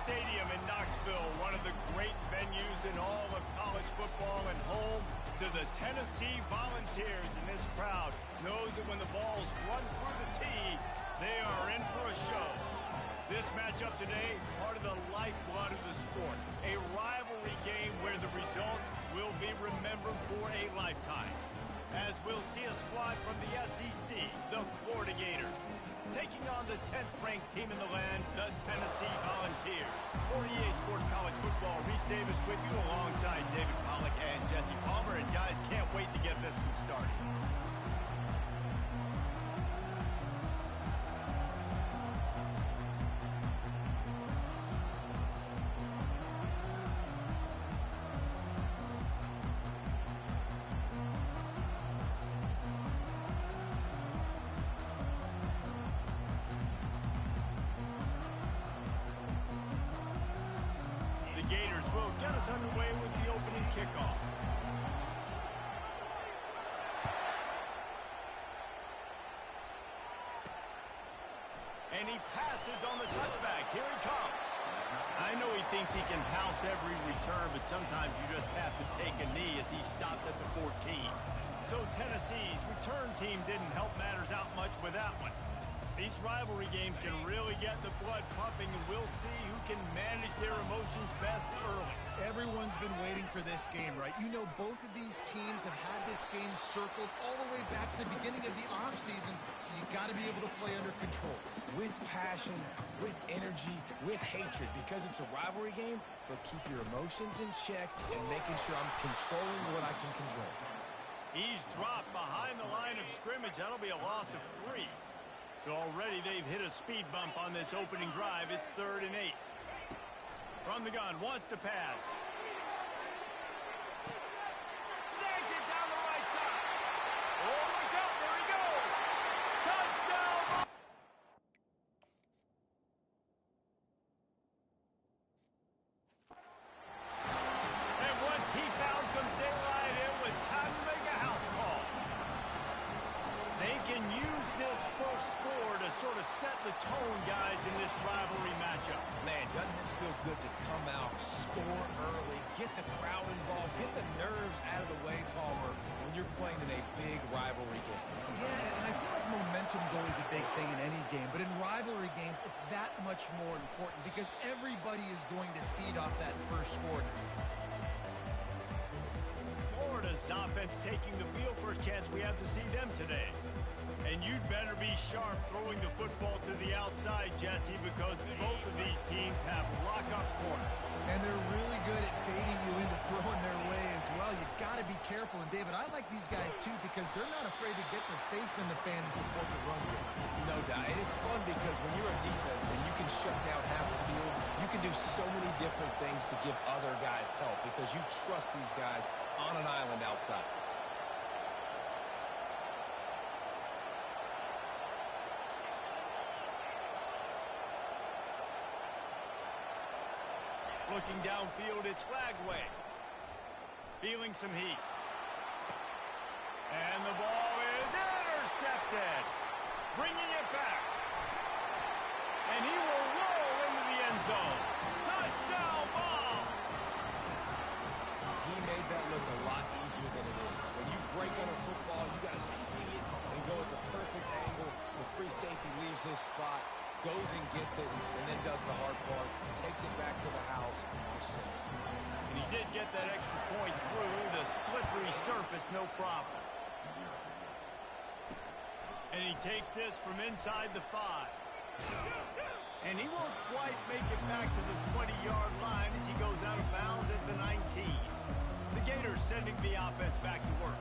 Stadium in Knoxville, one of the great venues in all of college football and home to the Tennessee Volunteers. And this crowd knows that when the balls run through the tee, they are in for a show. This matchup today, part of the lifeblood of the sport. A rivalry game where the results will be remembered for a lifetime. As we'll see a squad from the SEC, the Florida Gators, taking on the 10th-ranked team in the land, the Tennessee Volunteers. For EA Sports College Football, Reese Davis with you alongside David Pollack and Jesse Palmer. And guys, can't wait to get this one started. Will get us underway with the opening kickoff. And he passes on the touchback. Here he comes. I know he thinks he can house every return, but sometimes you just have to take a knee as he stopped at the 14. So Tennessee's return team didn't help matters out much with that one. These rivalry games can really get the blood pumping, and we'll see who can manage their emotions best early. Everyone's been waiting for this game, right? You know, both of these teams have had this game circled all the way back to the beginning of the offseason, so you got to be able to play under control. With passion, with energy, with hatred, because it's a rivalry game, but keep your emotions in check and making sure I'm controlling what I can control. He's dropped behind the line of scrimmage. That'll be a loss of 3. So already they've hit a speed bump on this opening drive. It's 3rd and 8. From the gun, wants to pass. Snags it down the right side. Oh, look out, there he goes. Touchdown! And once he found some daylight, it was time to make a house call. They can use this first score to sort of set the tone, guys, in this rivalry matchup. Man, doesn't this feel good to come out, score early, get the crowd involved, get the nerves out of the way, Palmer, when you're playing in a big rivalry game. Yeah, and I feel like momentum's always a big thing in any game, but in rivalry games, it's that much more important because everybody is going to feed off that first score. Florida's offense taking the field. First chance we have to see them today. And you'd better be sharp throwing the football to the outside, Jesse, because both of these teams have lock-up corners. And they're really good at baiting you into throwing their way as well. You've got to be careful. And, David, I like these guys, too, because they're not afraid to get their face in the fan and support the run game. No doubt. And it's fun because when you're a defense and you can shut down half the field, you can do so many different things to give other guys help because you trust these guys on an island outside. Looking downfield, it's Lagway. Feeling some heat. And the ball is intercepted. Bringing it back. And he will roll into the end zone. Touchdown ball! He made that look a lot easier than it is. When you break on a football, you got to see it and go at the perfect angle. The free safety leaves his spot, goes and gets it, and then does the hard part, takes it back to the house for 6. And he did get that extra point through the slippery surface, no problem. And he takes this from inside the 5. And he won't quite make it back to the 20-yard line as he goes out of bounds at the 19. The Gators sending the offense back to work.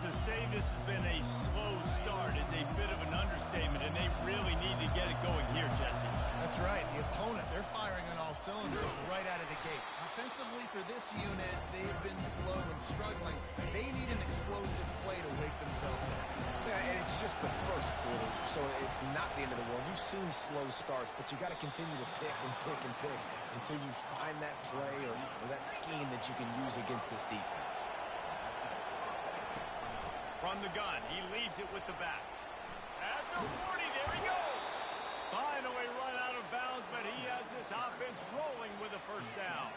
To say this has been a slow start is a bit of an understatement, and they really need to get it going here, Jesse. That's right. The opponent, they're firing on all cylinders right out of the gate. Offensively for this unit, they've been slow and struggling. They need an explosive play to wake themselves up. Yeah, and it's just the first quarter, so it's not the end of the world. You've seen slow starts, but you got to continue to pick and pick and pick until you find that play or that scheme that you can use against this defense. From the gun, he leaves it with the back. At the 40, there he goes! Finally run out of bounds, but and he has this offense rolling with a first down.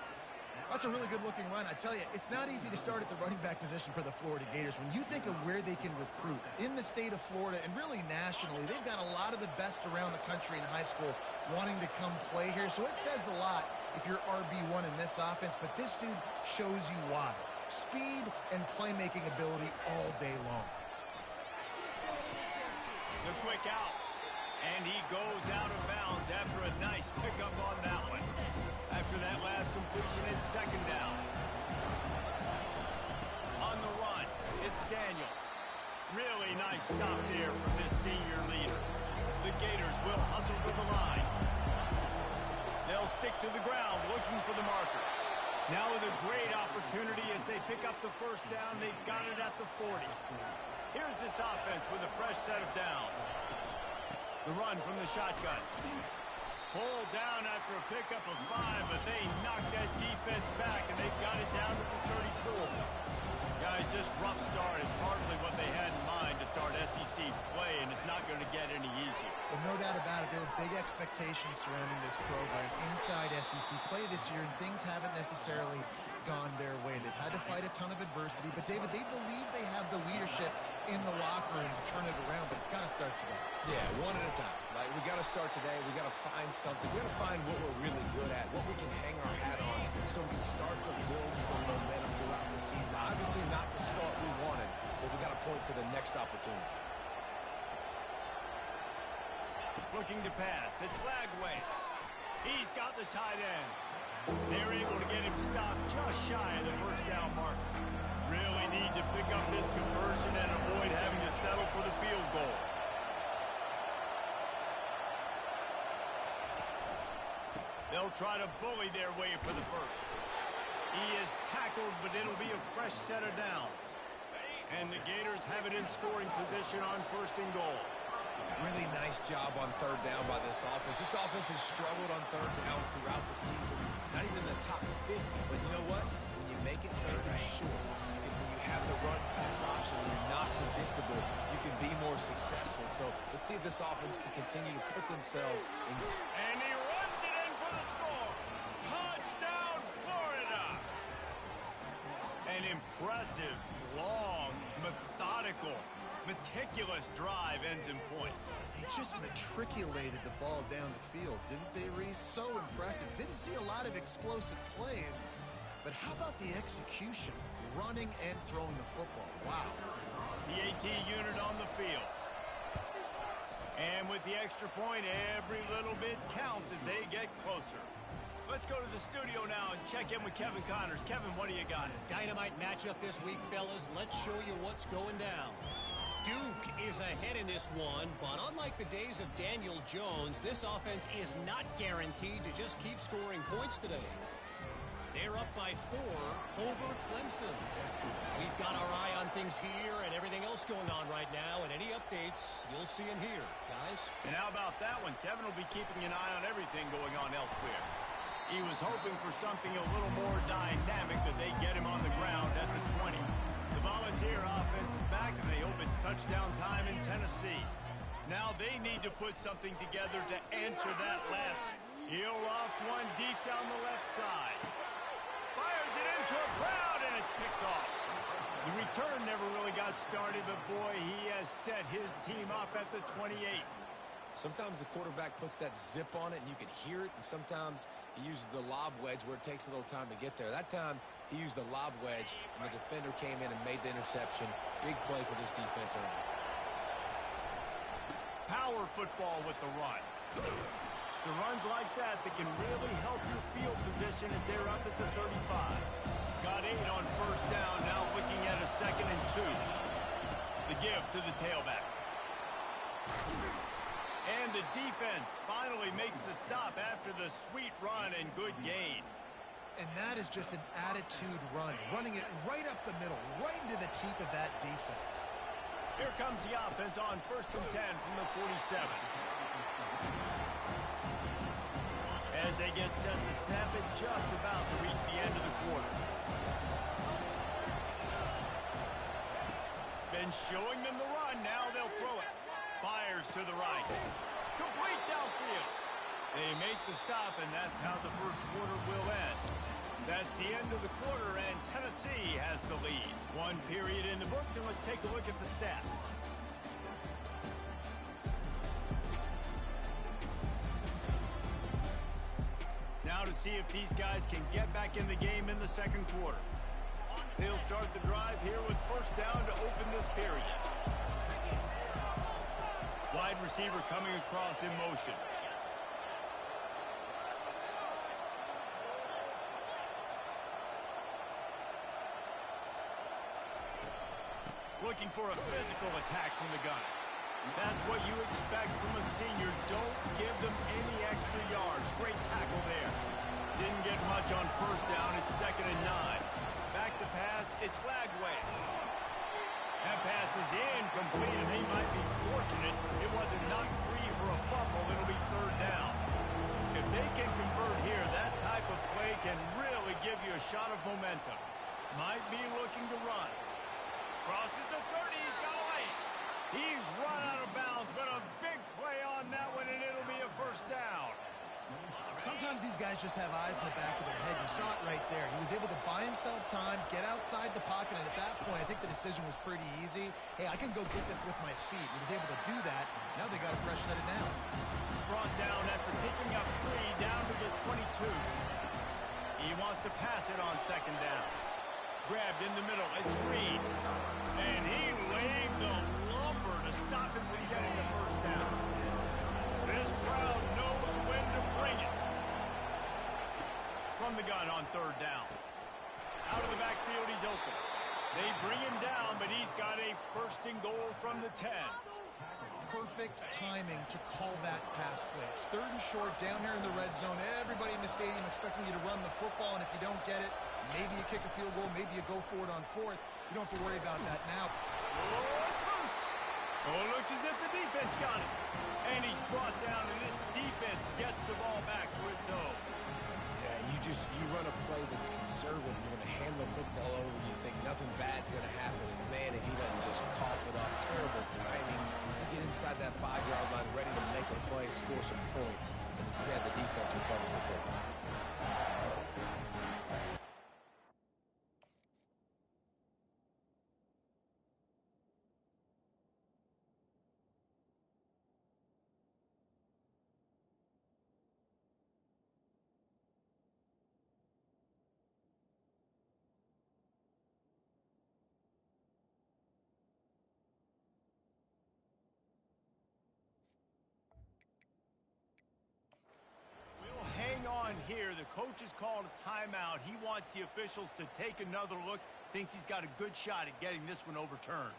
That's a really good-looking run. I tell you, it's not easy to start at the running back position for the Florida Gators. When you think of where they can recruit in the state of Florida and really nationally, they've got a lot of the best around the country in high school wanting to come play here. So it says a lot if you're RB1 in this offense, but this dude shows you why. Speed and playmaking ability all day long. The quick out. And he goes out of bounds after a nice pickup on that one. After that last completion, it's second down. On the run, it's Daniels. Really nice stop there from this senior leader. The Gators will hustle to the line. They'll stick to the ground looking for the marker. Now with a great opportunity as they pick up the first down, they've got it at the 40. Here's this offense with a fresh set of downs. The run from the shotgun. Pulled down after a pickup of 5, but they knocked that defense back, and they've got it down to the 34. Guys, this rough start is hardly what they had in mind to start SEC play, and it's not going to get any easier. Well, no doubt about it. There were big expectations surrounding this program inside SEC play this year, and things haven't necessarily gone their way. They've had to fight a ton of adversity, but David, they believe they have the leadership in the locker room to turn it around, but it's got to start today. Yeah, one at a time. Like, we got to start today. We got to find something. We got to find what we're really good at, what we can hang our hat on, so we can start to build some momentum throughout the season. Obviously, not the start we wanted, but we got to point to the next opportunity. Looking to pass. It's Lagway. He's got the tight end. They're able to get him stopped just shy of the first down mark. Really need to pick up this conversion and avoid having to settle for the field goal. They'll try to bully their way for the first. He is tackled, but it'll be a fresh set of downs. And the Gators have it in scoring position on first and goal. Really nice job on third down by this offense. This offense has struggled on third downs throughout the season. Not even in the top 50, but you know what? When you make it third and short, when you have the run-pass option and you're not predictable, you can be more successful. So let's see if this offense can continue to put themselves in. And he runs it in for the score. Touchdown, Florida! An impressive, long, methodical, meticulous drive ends in points. They just matriculated the ball down the field, didn't they, Reese? So impressive. Didn't see a lot of explosive plays, but how about the execution? Running and throwing the football. Wow. The AT unit on the field. And with the extra point, every little bit counts as they get closer. Let's go to the studio now and check in with Kevin Connors. Kevin, what do you got? Dynamite matchup this week, fellas. Let's show you what's going down. Duke is ahead in this one, but unlike the days of Daniel Jones, this offense is not guaranteed to just keep scoring points today. They're up by 4 over Clemson. We've got our eye on things here and everything else going on right now, and any updates you'll see and hear, guys. And how about that one? Kevin will be keeping an eye on everything going on elsewhere. He was hoping for something a little more dynamic, that they get him on the ground at the 20. The Volunteer offense is back, and they hope it's touchdown time in Tennessee. Now they need to put something together to answer that last. He'll loft one deep down the left side. Fires it into a crowd, and it's picked off. The return never really got started, but boy, he has set his team up at the 28. Sometimes the quarterback puts that zip on it, and you can hear it, and sometimes he uses the lob wedge where it takes a little time to get there. That time, he used the lob wedge, and the defender came in and made the interception. Big play for this defense early. Power football with the run. It's runs like that that can really help your field position as they're up at the 35. Got 8 on first down, now looking at a 2nd and 2. The give to the tailback. And the defense finally makes the stop after the sweet run and good gain. And that is just an attitude run, running it right up the middle, right into the teeth of that defense. Here comes the offense on 1st and 10 from the 47. As they get set to snap it, just about to reach the end of the quarter. Been showing them the run, now they'll throw it. Fires to the right. Complete downfield. They make the stop, and that's how the first quarter will end. That's the end of the quarter, and Tennessee has the lead. One period in the books, and let's take a look at the stats. Now to see if these guys can get back in the game in the second quarter. They'll start the drive here with first down to open this period. Wide receiver coming across in motion. Looking for a physical attack from the gun. That's what you expect from a senior. Don't give them any extra yards. Great tackle there. Didn't get much on first down. It's 2nd and 9. Back to pass. It's Lagway. That pass is incomplete, and they might be fortunate it wasn't knocked free for a fumble. It'll be 3rd down. If they can convert here, that type of play can really give you a shot of momentum. Might be looking to run. Crosses the 30. He's got a lane. He's run out of bounds, but a big play on that one, and it'll be a first down. Sometimes these guys just have eyes in the back of their head. You saw it right there. He was able to buy himself time, get outside the pocket, and at that point, I think the decision was pretty easy. Hey, I can go get this with my feet. He was able to do that. Now they got a fresh set of downs. Brought down after picking up 3 down to the 22. He wants to pass it on 2nd down. Grabbed in the middle. It's Green. And he laid the lumber to stop him from getting the first down. This crowd knows when to bring it. From the gun on 3rd down. Out of the backfield, he's open. They bring him down, but he's got a 1st and goal from the 10. Perfect timing to call that pass play. It's 3rd and short down here in the red zone. Everybody in the stadium expecting you to run the football, and if you don't get it, maybe you kick a field goal, maybe you go for it on 4th. You don't have to worry about that now. Oh, it looks as if the defense got it. And he's brought down, and this defense gets the ball back for its own. Yeah, you run a play that's conservative. You're going to hand the football over, and you think nothing bad's going to happen. And man, if he doesn't just cough it up, terrible timing. You get inside that 5-yard line, ready to make a play, score some points, and instead the defense recovers the football. Here, the coach has called a timeout. He wants the officials to take another look. Thinks he's got a good shot at getting this one overturned.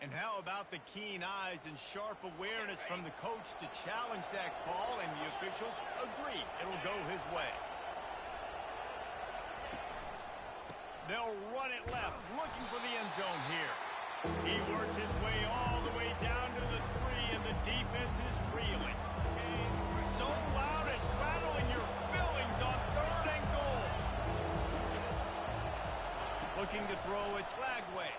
And how about the keen eyes and sharp awareness from the coach to challenge that call, and the officials agree it'll go his way. They'll run it left, looking for the end zone here. He works his way all the way down to the 3, and the defense is reeling. So loud it's rattling your fillings on 3rd and goal. Looking to throw, it's Lagway.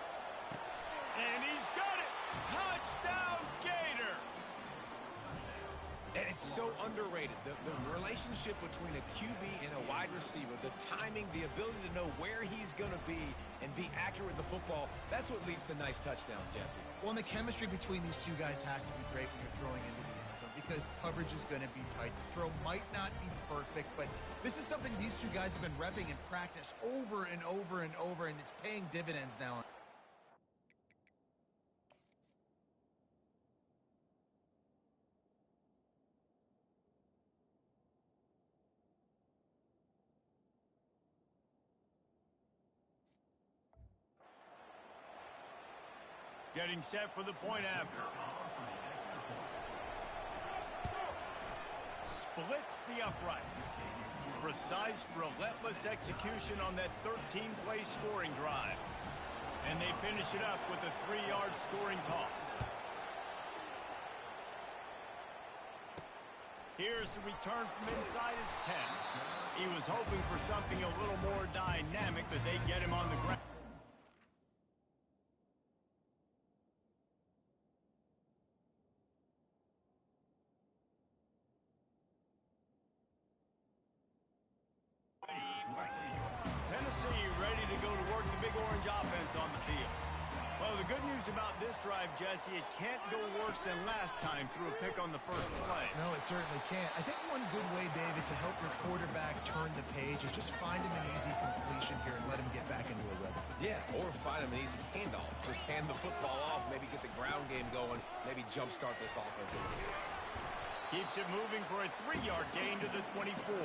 And he's got it! Touchdown, Gators! And it's so underrated. The relationship between a QB and a wide receiver, the timing, the ability to know where he's going to be and be accurate with the football, that's what leads to nice touchdowns, Jesse. Well, and the chemistry between these two guys has to be great when you're throwing into the end zone because coverage is going to be tight. The throw might not be perfect, but this is something these two guys have been repping in practice over and over and over, and it's paying dividends now. Getting set for the point after. Splits the uprights. Precise, relentless execution on that 13-play scoring drive. And they finish it up with a 3-yard scoring toss. Here's the return from inside his 10. He was hoping for something a little more dynamic, but they get him on the ground. Tennessee ready to go to work the Big Orange offense on the field. Well, the good news about this drive, Jesse, it can't go worse than last time through a pick on the first play. No, it certainly can't. I think one good way, David, to help your quarterback turn the page is just find him an easy completion here and let him get back into a rhythm. Yeah, or find him an easy handoff. Just hand the football off, maybe get the ground game going, maybe jumpstart this offense a little bit. Keeps it moving for a 3-yard gain to the 24.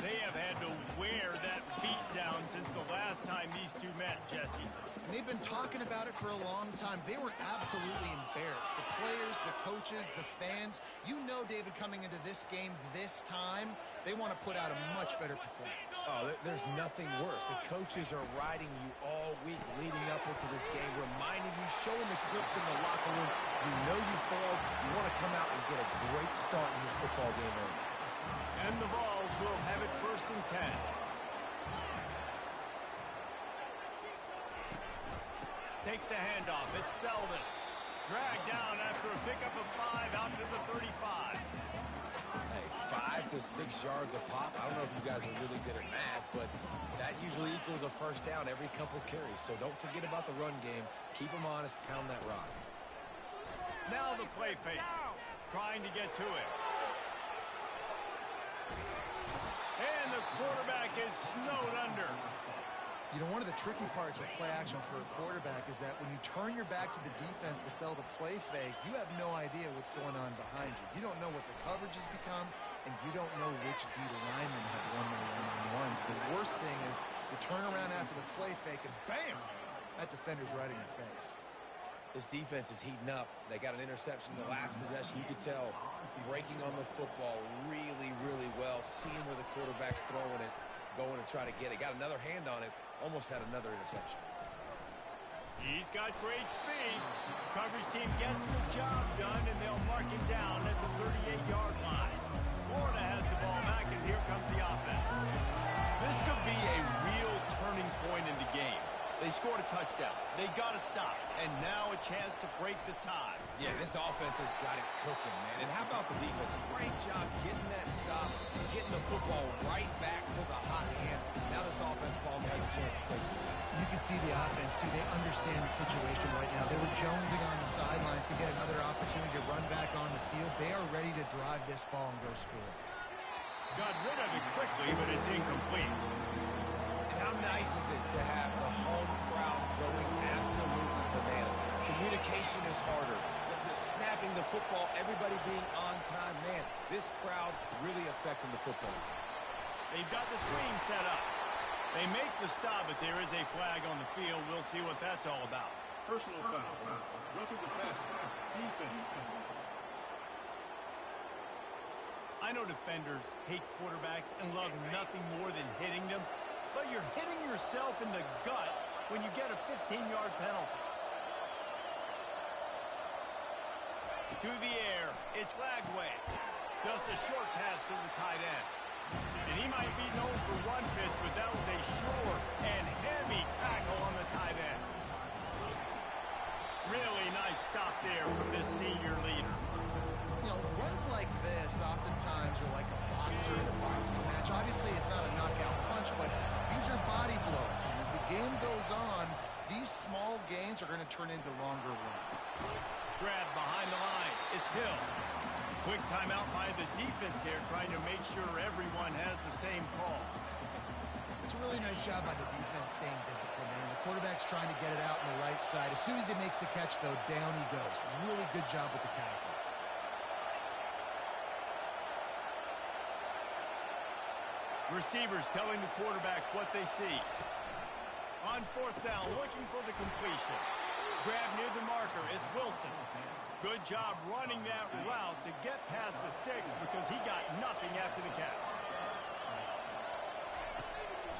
They have had to wear that beat down since the last time these two met, Jesse. And they've been talking about it for a long time. They were absolutely embarrassed. The players, the coaches, the fans. You know, David, coming into this game this time, they want to put out a much better performance. Oh, there's nothing worse. The coaches are riding you all week leading up into this game, reminding you, showing the clips in the locker room. You know you failed. You want to come out and get a great start in this football game early. And the Vols will have it 1st and 10. Takes the handoff. It's Selden. Dragged down after a pickup of 5 out to the 35. Hey, 5 to 6 yards a pop. I don't know if you guys are really good at math, but that usually equals a first down every couple carries. So don't forget about the run game. Keep them honest. Pound that rock. Now the play fake. Trying to get to it. And the quarterback is snowed under. You know, one of the tricky parts with play action for a quarterback is that when you turn your back to the defense to sell the play fake, you have no idea what's going on behind you. You don't know what the coverage has become, and you don't know which D linemen have won their one-on-ones. The worst thing is you turn around after the play fake, and bam! That defender's right in your face. This defense is heating up. They got an interception the last possession. You could tell breaking on the football really, really well, seeing where the quarterback's throwing it, going to try to get it. Got another hand on it. Almost had another interception. He's got great speed. Coverage team gets the job done, and they'll mark him down at the 38-yard line. Florida has the ball back, and here comes the offense. This could be a real turning point in the game. They scored a touchdown. They got to stop. And now a chance to break the tie. Yeah, this offense has got it cooking, man. And how about the defense? Great job getting that stop, getting the football right back to the hot hand. Now this offense, Paul, has a chance to take it. You can see the offense, too. They understand the situation right now. They were jonesing on the sidelines to get another opportunity to run back on the field. They are ready to drive this ball and go score. Got rid of it quickly, but it's incomplete. How nice is it to have the home crowd going absolutely bananas? Communication is harder. The snapping the football, everybody being on time. Man, this crowd really affecting the football game. They've got the screen set up. They make the stop, but there is a flag on the field. We'll see what that's all about. Personal foul. Roughing the passer. Defense. I know defenders hate quarterbacks and love nothing more than hitting them. But you're hitting yourself in the gut when you get a 15-yard penalty. To the air, it's Lagway. Just a short pass to the tight end. And he might be known for one pitch, but that was a sure and heavy tackle on the tight end. Really nice stop there from this senior leader. You know, runs like this oftentimes are like a boxer in a boxing match. Obviously, it's not a knockout punch, but these are body blows. And as the game goes on, these small gains are going to turn into longer runs. Grab behind the line. It's Hill. Quick timeout by the defense there, trying to make sure everyone has the same call. It's a really nice job by the defense staying disciplined. And the quarterback's trying to get it out on the right side. As soon as he makes the catch, though, down he goes. Really good job with the tackle. Receivers telling the quarterback what they see. On 4th down, looking for the completion. Grab near the marker is Wilson. Good job running that route to get past the sticks because he got nothing after the catch.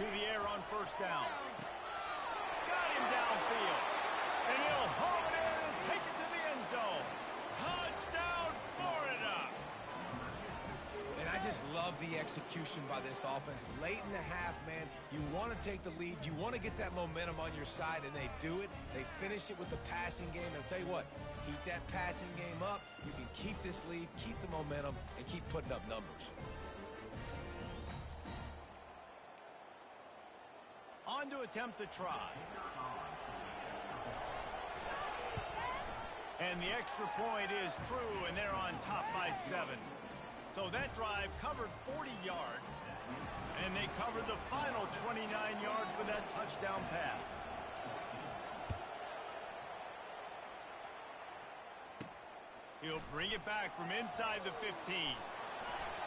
To the air on 1st down. Got him downfield. And he'll haul it in and take it to the end zone. Touchdown, Florida! love the execution by this offense. Late in the half, man, you want to take the lead. You want to get that momentum on your side, and they do it. They finish it with the passing game. And I'll tell you what, keep that passing game up. You can keep this lead, keep the momentum, and keep putting up numbers. On to attempt the try. And the extra point is true, and they're on top by 7. So that drive covered 40 yards, and they covered the final 29 yards with that touchdown pass. He'll bring it back from inside the 15.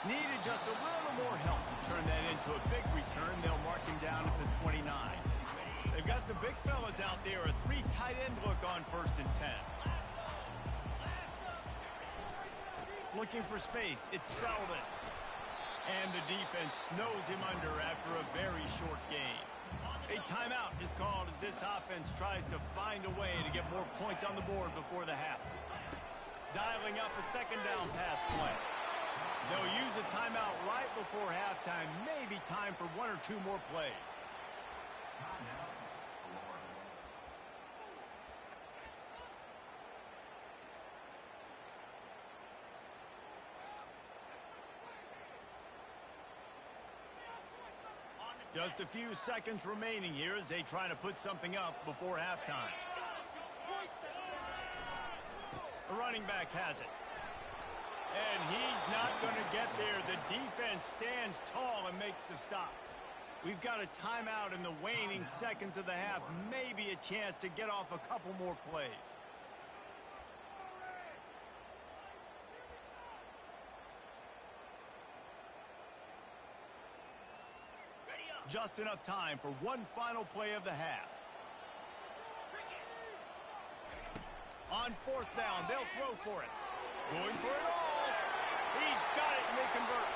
Needed just a little more help to turn that into a big return. They'll mark him down at the 29. They've got the big fellas out there, a 3 tight end look on 1st and 10. Looking for space, it's Selden. And the defense snows him under after a very short game. A timeout is called as this offense tries to find a way to get more points on the board before the half. Dialing up a 2nd down pass play. They'll use a timeout right before halftime. Maybe time for 1 or 2 more plays. Just a few seconds remaining here as they try to put something up before halftime. The running back has it. And he's not going to get there. The defense stands tall and makes the stop. We've got a timeout in the waning seconds of the half. Maybe a chance to get off a couple more plays. Just enough time for one final play of the half. On 4th down, they'll throw for it. Going for it all. He's got it, and they convert.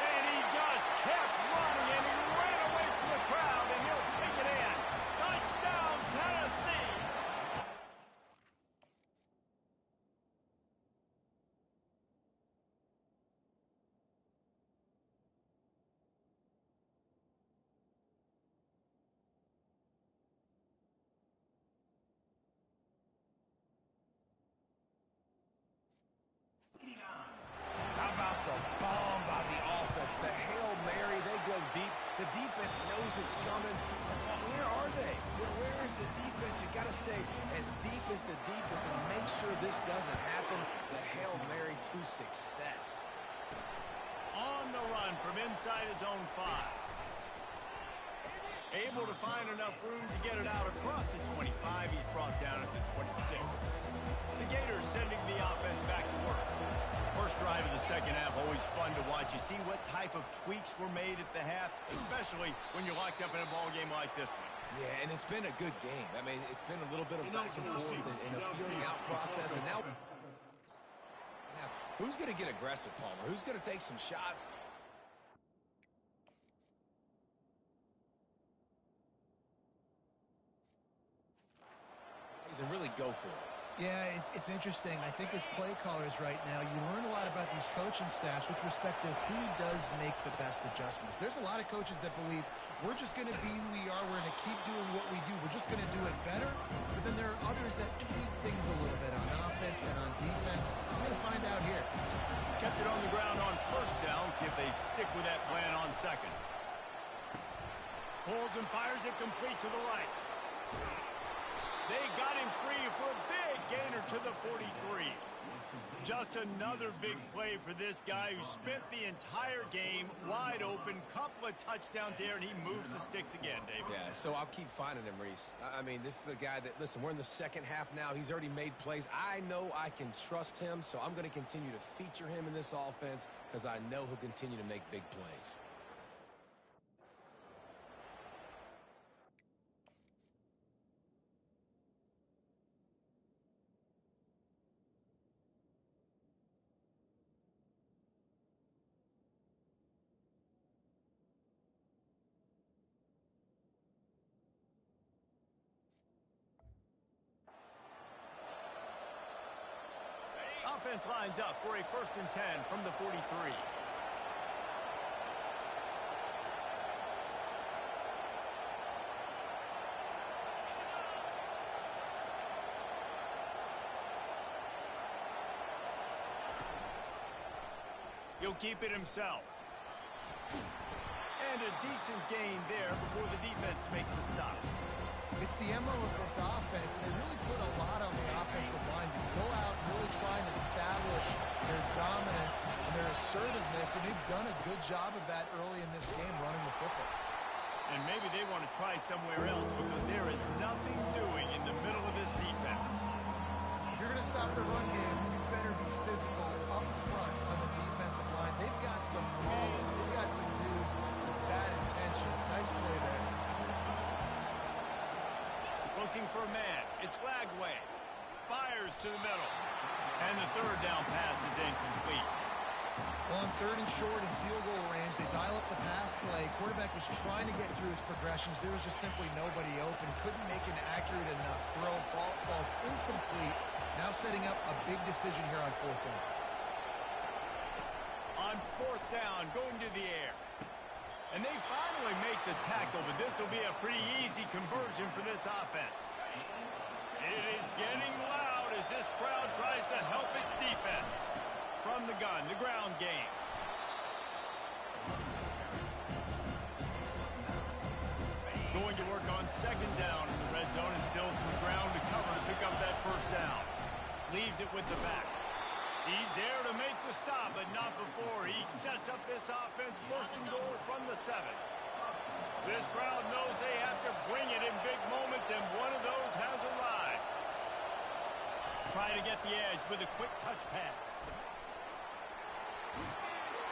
And he just kept running, and he ran away from the crowd, and he'll take it in. Touchdown, Tennessee! How about the bomb by the offense? The Hail Mary, they go deep. The defense knows it's coming. Where are they? Where is the defense? You got to stay as deep as the deepest and make sure this doesn't happen. The Hail Mary to success. On the run from inside his own 5. Able to find enough room to get it out across the 25. He's brought down at the 26. The Gators sending the offense back to work. First drive of the 2nd half, always fun to watch. You see what type of tweaks were made at the half, especially when you're locked up in a ball game like this one. Yeah, and it's been a good game. I mean, it's been a little bit of back and forth and a feeling out process. And now, who's going to get aggressive, Palmer? Who's going to take some shots? And really go for it. Yeah, it's interesting. I think as play callers right now, you learn a lot about these coaching staffs with respect to who does make the best adjustments. There's a lot of coaches that believe we're just going to be who we are. We're going to keep doing what we do. We're just going to do it better. But then there are others that tweak things a little bit on offense and on defense. We're going to find out here. Kept it on the ground on 1st down. See if they stick with that plan on 2nd. Pulls and fires it complete to the right. They got him free for a big gainer to the 43. Just another big play for this guy who spent the entire game wide open. Couple of touchdowns there, and he moves the sticks again, David. Yeah, so I'll keep finding him, Reese. I mean, this is a guy that, listen, we're in the 2nd half now. He's already made plays. I know I can trust him, so I'm going to continue to feature him in this offense because I know he'll continue to make big plays. Offense lines up for a 1st and 10 from the 43. He'll keep it himself. And a decent gain there before the defense makes a stop. It's the MO of this offense, and they really put a lot on the offensive line to go out and really try and establish their dominance and their assertiveness, and they've done a good job of that early in this game running the football. And maybe they want to try somewhere else because there is nothing doing in the middle of this defense. If you're going to stop the run game, you better be physical up front on the defensive line. They've got some maulers. They've got some dudes with bad intentions. Nice play there. Looking for a man. It's Lagway. Fires to the middle. And the third down pass is incomplete. Well, on 3rd and short and field goal range, they dial up the pass play. Quarterback was trying to get through his progressions. There was just simply nobody open. Couldn't make an accurate enough throw. Ball falls incomplete. Now setting up a big decision here on 4th down. On 4th down, going to the air. And they finally make the tackle, but this will be a pretty easy conversion for this offense. It is getting loud as this crowd tries to help its defense. From the gun, the ground game. Going to work on 2nd down in the red zone and still some ground to cover to pick up that 1st down. Leaves it with the back. He's there to make the stop, but not before he sets up this offense 1st and goal from the 7. This crowd knows they have to bring it in big moments, and one of those has arrived. Try to get the edge with a quick touch pass.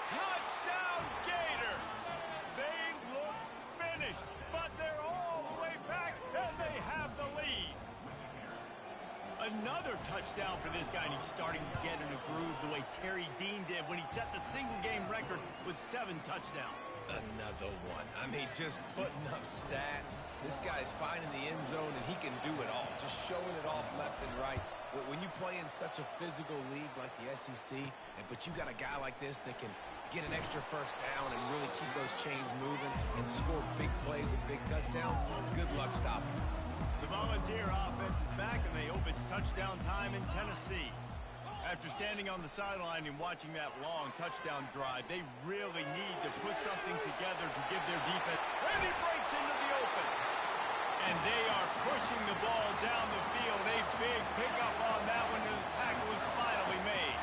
Touchdown, Gator! They looked finished, but they're all the way back, and they have the lead. Another touchdown for this guy, and he's starting to get in a groove the way Terry Dean did when he set the single-game record with 7 touchdowns. Another one. I mean, just putting up stats. This guy's finding the end zone, and he can do it all. Just showing it off left and right. When you play in such a physical league like the SEC, but you got a guy like this that can get an extra 1st down and really keep those chains moving and score big plays and big touchdowns, good luck stopping him. The Volunteer offense is back, and they hope it's touchdown time in Tennessee. After standing on the sideline and watching that long touchdown drive, they really need to put something together to give their defense. And he breaks into the open. And they are pushing the ball down the field. A big pickup on that one, and the tackle is finally made.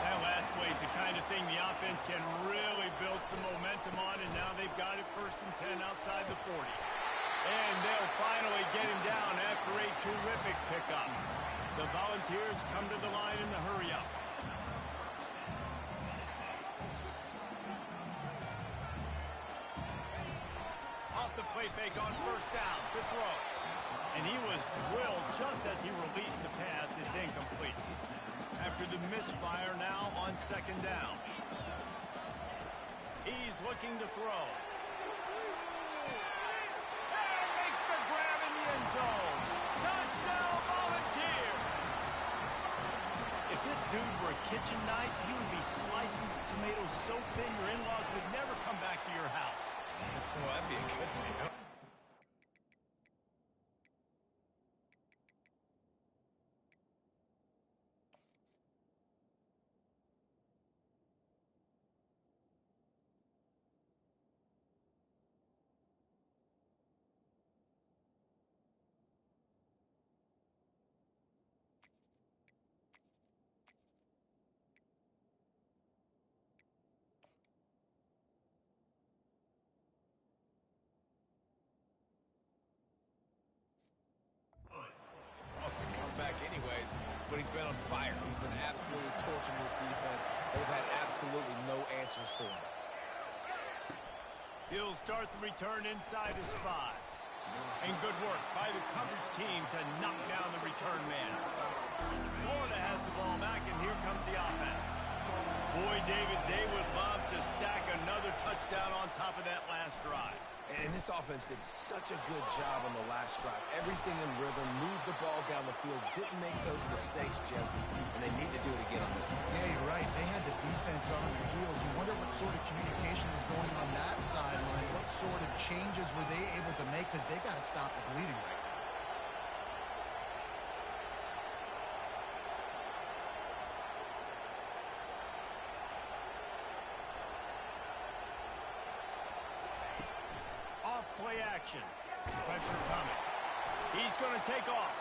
That last play is the kind of thing the offense can really build some momentum on, and now they've got it 1st and 10 outside the 40. And they'll finally get him down after a terrific pickup. The Volunteers come to the line in the hurry-up. Off the play fake on 1st down to throw. And he was drilled just as he released the pass. It's incomplete. After the misfire, now on 2nd down. He's looking to throw. And makes the grab in the end zone. Touchdown, Volunteers! If this dude were a kitchen knife, he would be slicing tomatoes so thin your in-laws would never come back to your house. Well, that'd be a good deal. But he's been on fire. He's been absolutely torching this defense. They've had absolutely no answers for him. He'll start the return inside his 5. And good work by the coverage team to knock down the return man. Florida has the ball back, and here comes the offense. Boy, David, they would love to stack another touchdown on top of that last drive. And this offense did such a good job on the last drive. Everything in rhythm, moved the ball down the field, didn't make those mistakes, Jesse, and they need to do it again on this one. Yeah, you're right. They had the defense on their heels. You wonder what sort of communication was going on that sideline. What sort of changes were they able to make, because they got to stop the bleeding right now. action. Pressure coming. He's going to take off.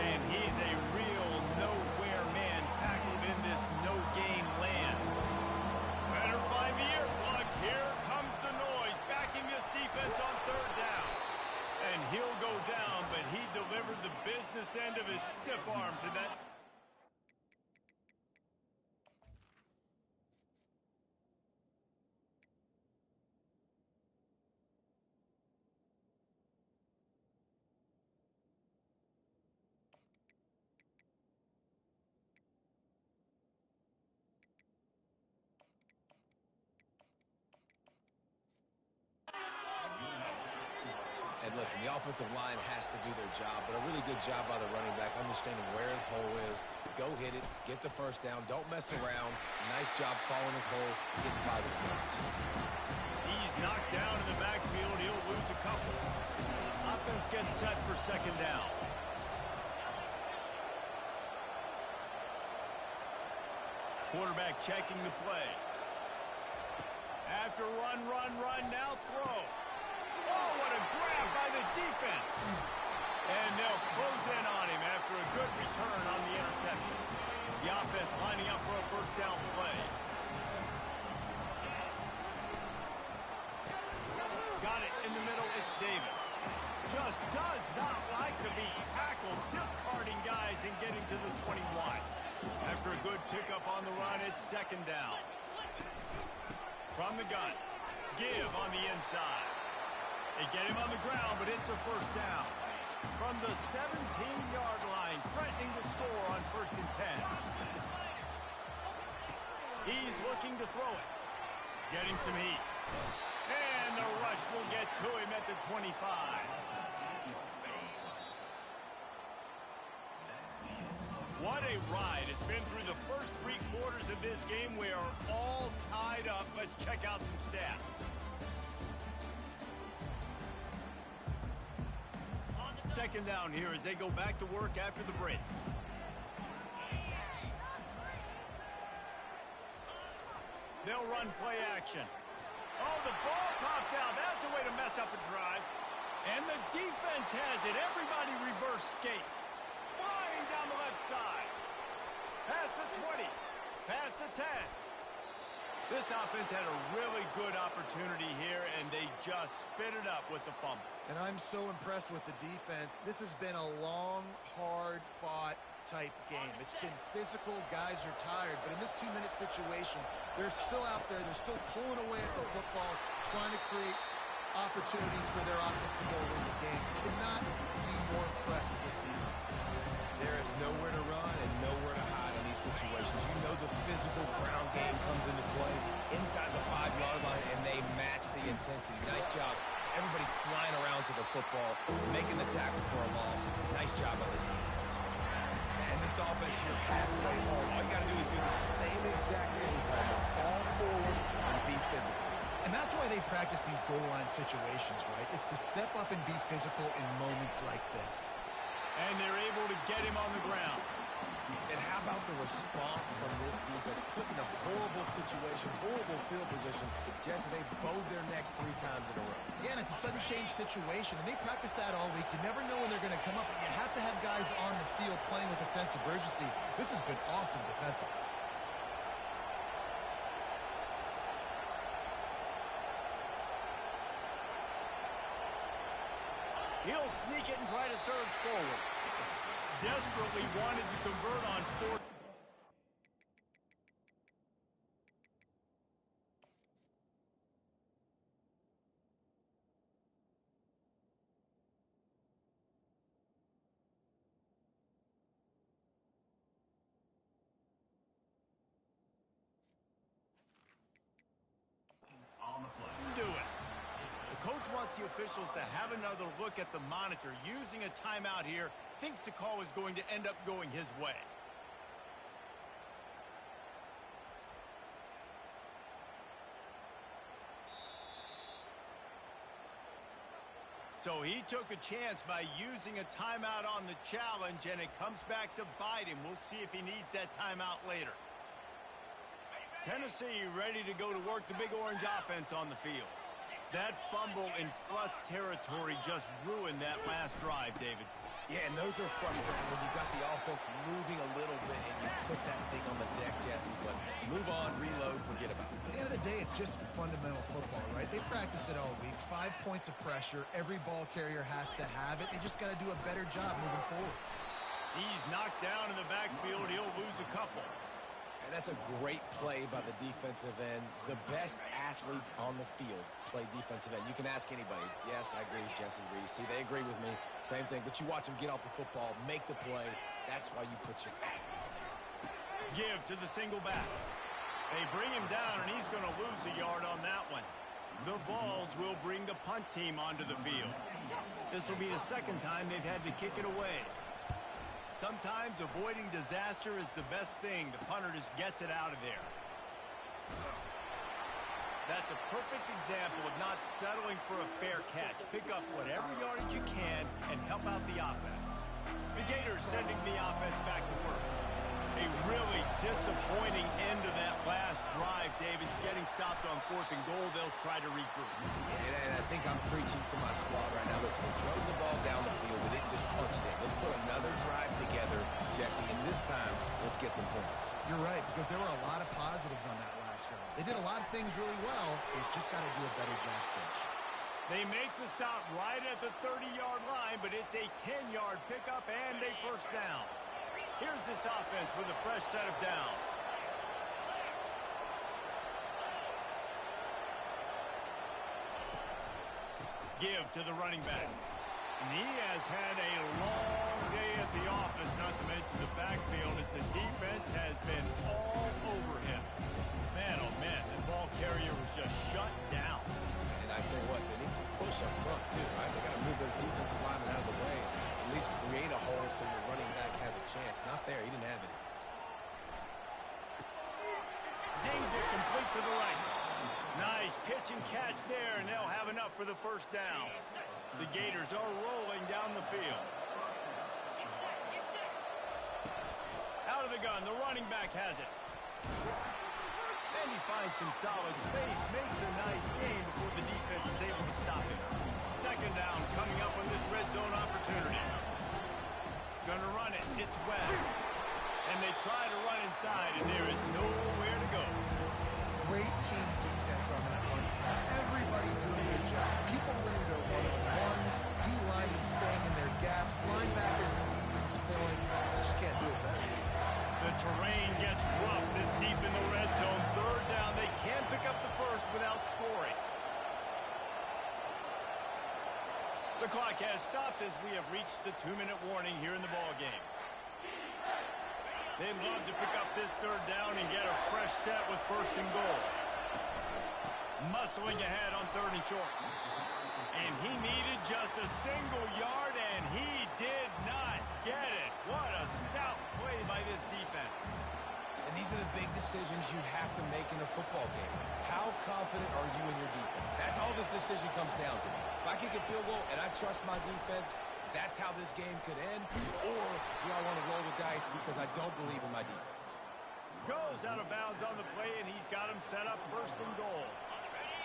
And he's a real nowhere man tackled in this no-gain land. Better find the earplugs. Here comes the noise, backing this defense on third down. And he'll go down, but he delivered the business end of his stiff arm to that. And listen, the offensive line has to do their job, but a really good job by the running back, understanding where his hole is. Go hit it, get the first down, don't mess around. Nice job following his hole, getting positive yards. He's knocked down in the backfield. He'll lose a couple. Offense gets set for second down. Quarterback checking the play. After run, now throw. Oh, what a grab by the defense. And they'll close in on him after a good return on the interception. The offense lining up for a first down play. Got it in the middle. It's Davis. Just does not like to be tackled, discarding guys and getting to the 21. After a good pickup on the run, it's second down. From the gun, give on the inside. They get him on the ground, but it's a first down. From the 17-yard line, threatening to score on first and 10. He's looking to throw it. Getting some heat. And the rush will get to him at the 25. What a ride. It's been through the first 3 quarters of this game. We are all tied up. Let's check out some stats. Second down here as they go back to work after the break. They'll run play action. Oh, the ball popped out. That's a way to mess up a drive. And the defense has it. Everybody reverse skate. Flying down the left side. Past the 20. Past the 10. This offense had a really good opportunity here, and they just spit it up with the fumble. And I'm so impressed with the defense. This has been a long, hard-fought type game. It's been physical. Guys are tired. But in this 2-minute situation, they're still out there. They're still pulling away at the football, trying to create opportunities for their offense to go win the game. Cannot be more impressed with this defense. There is nowhere to run and nowhere to hide in these situations. You know the physical ground game comes into play inside the 5-yard line, and they match the intensity. Nice job. Everybody flying around to the football, making the tackle for a loss. Nice job by this defense. And this offense, you're halfway home. All you got to do is do the same exact game plan. Fall forward and be physical. And that's why they practice these goal line situations, right? It's to step up and be physical in moments like this. And they're able to get him on the ground. And how about the response from this defense? Put in a horrible situation, horrible field position. Jesse, they bowed their necks 3 times in a row. Yeah, and it's a sudden change situation, and they practice that all week. You never know when they're going to come up, but you have to have guys on the field playing with a sense of urgency. This has been awesome defensively. He'll sneak it and try to surge forward. Desperately wanted to convert on 4th. On the play. Do it. The coach wants the officials to have another look at the monitor. Using a timeout here, thinks the call is going to end up going his way. So he took a chance by using a timeout on the challenge, and it comes back to bite him. We'll see if he needs that timeout later. Tennessee ready to go to work, the Big Orange offense on the field. That fumble in plus territory just ruined that last drive, David. Yeah, and those are frustrating when you got the offense moving a little bit and you put that thing on the deck, Jesse. But move on, reload, forget about it. At the end of the day, it's just fundamental football, right? They practice it all week. 5 points of pressure. Every ball carrier has to have it. They just got to do a better job moving forward. He's knocked down in the backfield. He'll lose a couple. And that's a great play by the defensive end. The best athletes on the field play defensive end. You can ask anybody. Yes, I agree, Jesse Reese. See, they agree with me. Same thing. But you watch them get off the football, make the play. That's why you put your athletes there. Give to the single back. They bring him down, and he's going to lose a yard on that one. The Vols will bring the punt team onto the field. This will be the second time they've had to kick it away. Sometimes avoiding disaster is the best thing. The punter just gets it out of there. That's a perfect example of not settling for a fair catch. Pick up whatever yardage you can and help out the offense. The Gators sending the offense back to work. A really disappointing end to that last drive, David. Getting stopped on 4th and goal, they'll try to regroup. Yeah, and I think I'm preaching to my squad right now. Listen, we drove the ball down the field. We didn't just punch it in. Let's put another drive together, Jesse, and this time, let's get some points. You're right, because there were a lot of positives on that last drive. They did a lot of things really well. They've just got to do a better job finishing. They make the stop right at the 30-yard line, but it's a 10-yard pickup and a first down. Here's this offense with a fresh set of downs. Give to the running back. And he has had a long day at the office, not to mention the backfield, as the defense has been all over him. Man, oh man, the ball carrier was just shut down. And I tell you what, they need some push up front, too, right? They got to move their defensive lineman out of the way. At least create a hole so your running back has a chance. Not there. He didn't have it. Zings it complete to the right. Nice pitch and catch there, and they'll have enough for the first down. The Gators are rolling down the field. Out of the gun, the running back has it. And he finds some solid space, makes a nice gain before the defense is able to stop him. Second down coming up on this red zone opportunity. Gonna run it. It's Webb. And they try to run inside, and there is nowhere to go. Great team defense on that one. Everybody doing their job. People winning their one-on-ones, D-linemen staying in their gaps, linebackers and DBs filling. Just can't do it better. The terrain gets rough this deep in the red zone. Third down. They can pick up the first without scoring. The clock has stopped as we have reached the 2-minute warning here in the ballgame. They'd love to pick up this third down and get a fresh set with first and goal. Muscling ahead on 3rd and short. And he needed just a single yard, and he did not get it. What a stout play by this defense. And these are the big decisions you have to make in a football game. How confident are you in your defense? That's all this decision comes down to. If I kick a field goal and I trust my defense, that's how this game could end. Or do I want to roll the dice because I don't believe in my defense? Goes out of bounds on the play, and he's got him set up 1st and goal.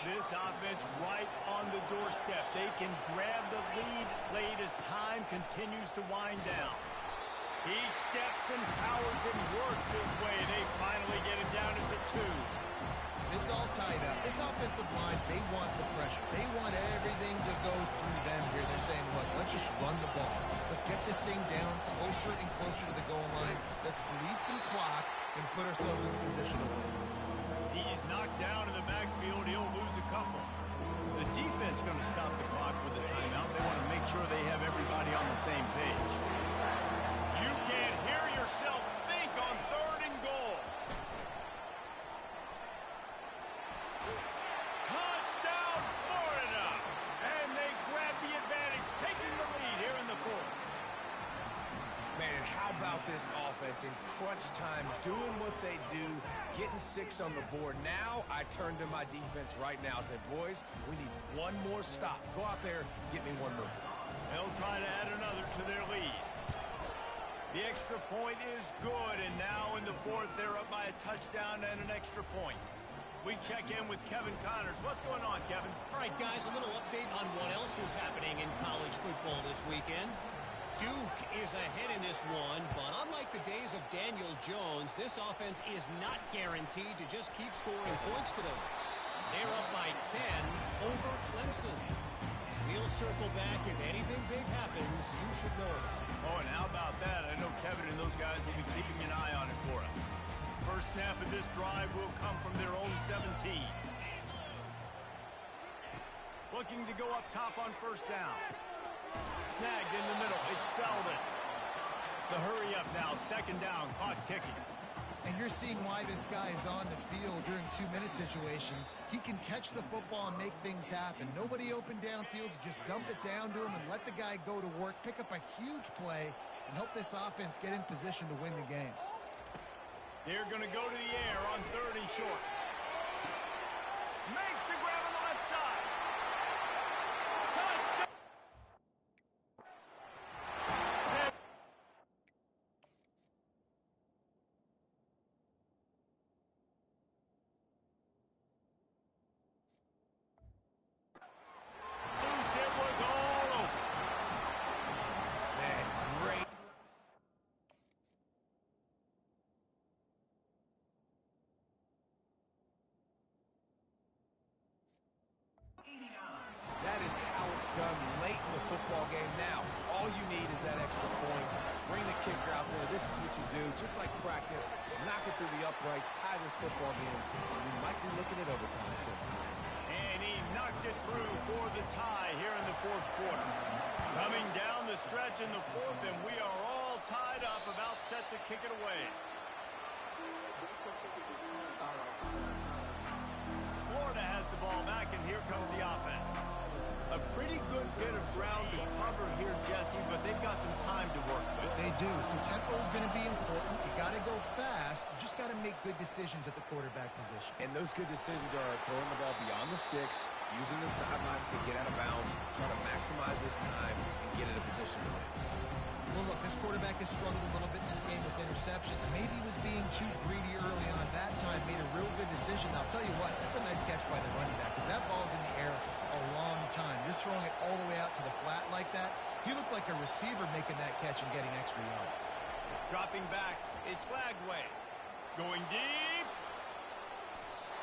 This offense right on the doorstep. They can grab the lead late as time continues to wind down. He steps and powers and works his way. They finally get him down at the 2. It's all tied up. This offensive line, they want the pressure. They want everything to go through them here. They're saying, look, let's just run the ball. Let's get this thing down closer and closer to the goal line. Let's bleed some clock and put ourselves in a position to win. He's knocked down in the backfield. He'll lose a couple. The defense going to stop the clock with a timeout. They want to make sure they have everybody on the same page. You can't hear yourself think on 3rd and goal. Touchdown, Florida! And they grab the advantage, taking the lead here in the 4th. Man, and how about this offense in crunch time, doing what they do, getting 6 on the board. Now I turn to my defense right now and say, boys, we need one more stop. Go out there, get me one more. They'll try to add another to their lead. The extra point is good, and now in the 4th, they're up by a touchdown and an extra point. We check in with Kevin Connors. What's going on, Kevin? All right, guys, a little update on what else is happening in college football this weekend. Duke is ahead in this one, but unlike the days of Daniel Jones, this offense is not guaranteed to just keep scoring points today. They're up by 10 over Clemson. We'll circle back. If anything big happens, you should know about it. Oh, and how about that? I know Kevin and those guys will be keeping an eye on it for us. First snap of this drive will come from their own 17. Looking to go up top on first down. Snagged in the middle. It's Selden. The hurry up now. Second down. Clock ticking. And you're seeing why this guy is on the field during 2-minute situations. He can catch the football and make things happen. Nobody open downfield. You just dump it down to him and let the guy go to work, pick up a huge play, and help this offense get in position to win the game. They're going to go to the air on 3rd and short. Makes the grab on the left side. Touchdown! Loose, it was all over. Man, great. That is how it's done late in the football game. Now, all you need is that extra point. Bring the kicker out there. This is what you do. Just like practice, knock it through the uprights, tie this football game, and we might be looking at overtime soon. And he knocks it through for the tie here in the 4th quarter. Coming down the stretch in the 4th, and we are all tied up, about set to kick it away. Florida has the ball back, and here comes the offense. A pretty good bit of ground to cover here, Jesse, but they've got some time to work with. They do. So tempo is going to be important. You got to go fast. You just got to make good decisions at the quarterback position. And those good decisions are throwing the ball beyond the sticks, using the sidelines to get out of bounds, trying to maximize this time and get in a position to win. Well, look, this quarterback has struggled a little bit in this game with interceptions. Maybe he was being too greedy early on. That time made a real good decision. I'll tell you what, that's a nice catch by the running back because that ball's in the air a long time. You're throwing it all the way out to the flat like that. He looked like a receiver making that catch and getting extra yards. Dropping back, it's Lagway. Going deep.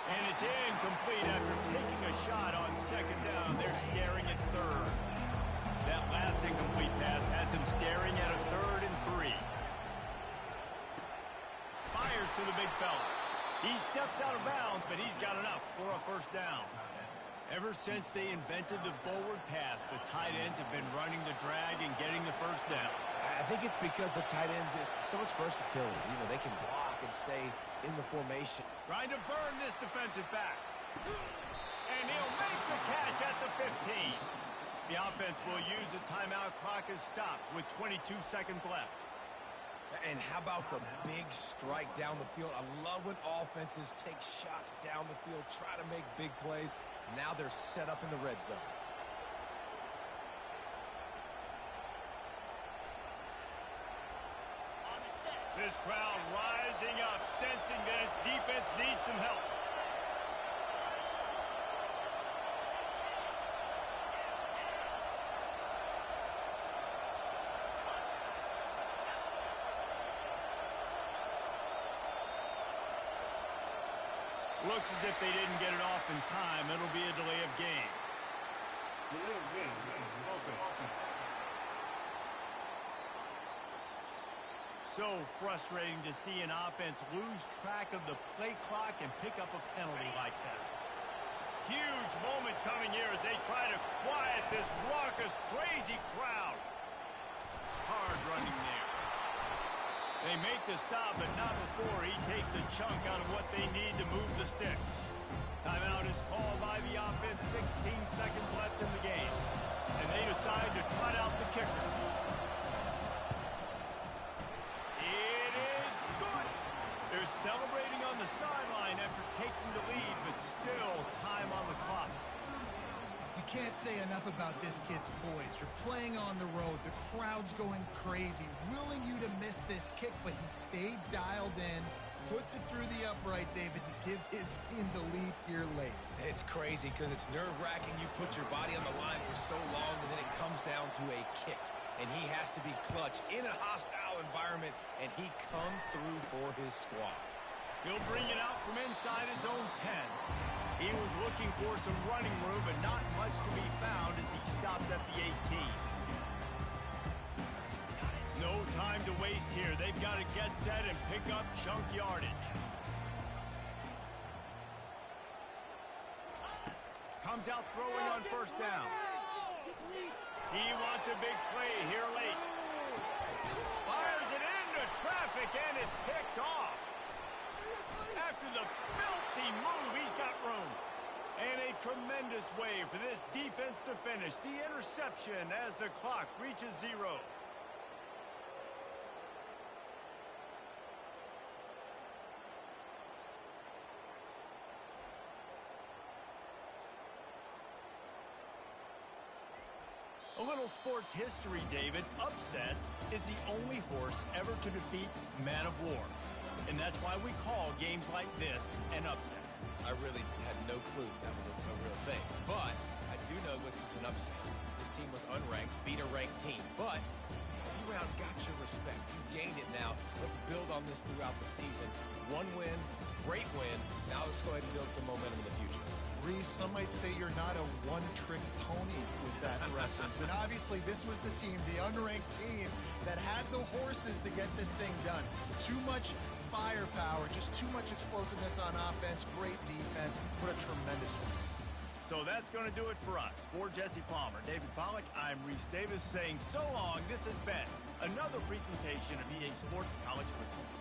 And it's incomplete after taking a shot on 2nd down. They're staring at 3rd. That last incomplete pass has him staring at a 3rd and 3. Fires to the big fella. He steps out of bounds, but he's got enough for a first down. Ever since they invented the forward pass, the tight ends have been running the drag and getting the first down. I think it's because the tight ends is so much versatility. You know, they can block and stay in the formation. Trying to burn this defensive back. And he'll make the catch at the 15. The offense will use a timeout. Clock is stopped with 22 seconds left. And how about the big strike down the field? I love when offenses take shots down the field, try to make big plays. Now they're set up in the red zone. This crowd rising up, sensing that its defense needs some help. Looks as if they didn't get it off in time. It'll be a delay of game. Delay of game. Offense. So frustrating to see an offense lose track of the play clock and pick up a penalty like that. Huge moment coming here as they try to quiet this raucous, crazy crowd. Hard running there. They make the stop, but not before he takes a chunk out of what they need to move the sticks. Timeout is called by the offense. 16 seconds left in the game. And they decide to trot out the kicker. It is good. They're celebrating on the sideline after taking the lead, but still time on the clock. You can't say enough about this kid's poise. You're playing on the road. The crowd's going crazy, willing you to miss this kick, but he stayed dialed in, puts it through the upright, David, to give his team the lead here late. It's crazy because it's nerve-wracking. You put your body on the line for so long, and then it comes down to a kick. And he has to be clutch in a hostile environment, and he comes through for his squad. He'll bring it out from inside his own 10. He was looking for some running room, but not much to be found as he stopped at the 18. No time to waste here. They've got to get set and pick up chunk yardage. Comes out throwing on first down. He wants a big play here late. Fires it into traffic, and it's picked off. After the filthy move, he's got room. And a tremendous way for this defense to finish the interception as the clock reaches 0. A little sports history, David. Upset is the only horse ever to defeat Man of War. And that's why we call games like this an upset. I really had no clue that was a real thing. But I do know this is an upset. This team was unranked, beat a ranked team. But B-Round got your respect. You gained it now. Let's build on this throughout the season. One win, great win. Now let's go ahead and build some momentum in the future. Reese, some might say you're not a one-trick pony with that reference. And obviously, this was the team, the unranked team, that had the horses to get this thing done. Too much firepower, just too much explosiveness on offense, great defense. What a tremendous one. So that's going to do it for us. For Jesse Palmer, David Pollack, I'm Reese Davis saying so long. This has been another presentation of EA Sports College Football.